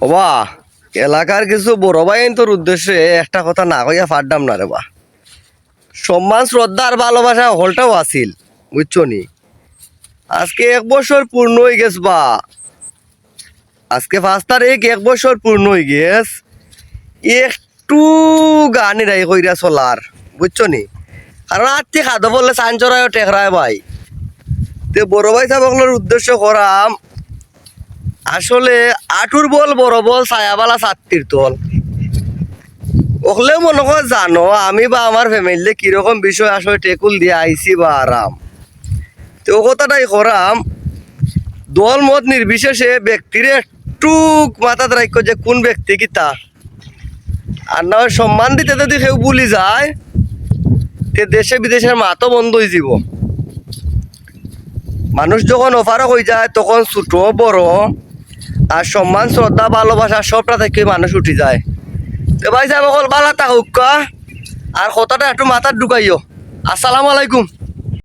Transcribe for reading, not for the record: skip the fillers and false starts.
ওবা এলাকার কিছু বড় ভাইন তোর উদ্দেশ্যে একটা কথা না কইয়া ফাড্ডাম না রে বা। সম্মান শ্রদ্ধা আর ভালোবাসা হলটাও আছিল, বুঝছো নি? আজকে 1 বছর পূর্ণ হয়ে গেছ বা। আজকে 5 তারিখ 1 বছর পূর্ণ হয়ে গেছ। একটু গানি রাই কইরা চলার, বুঝছো নি? কারণ আজকে খাদো বললে চাঞ্চরায় টেকরায় ভাই। তে বড় ভাই সাহেবগুলোর উদ্দেশ্য করাম, আসলে আঠুর বল বড় বল ছায়াবালা ছাত্রীর তল ওখলে মনে কর জানো আমি বা আমার ফ্যামিলিতে কিরকম বিষয় আসলে টেকুল দিয়ে আইছি বা আরাম। তো ও কথাটাই করাম, দল মত নির্বিশেষে ব্যক্তির একটু মাথাত রাখো যে কোন ব্যক্তি কি তা। আর না হয় সম্মান দিতে যদি কেউ ভুলি যায় তে দেশে বিদেশের মাতো বন্ধ হয়ে যাব। মানুষ যখন অফারক হয়ে যায় তখন ছোট বড় আর সম্মান শ্রদ্ধা ভালোবাসা সবটা থেকে মানুষ উঠে যায়। তো ভাই সাহেব অকল বালা থাকুক আর কথাটা একটু মাথার ঢুকাইও। আসসালামু আলাইকুম।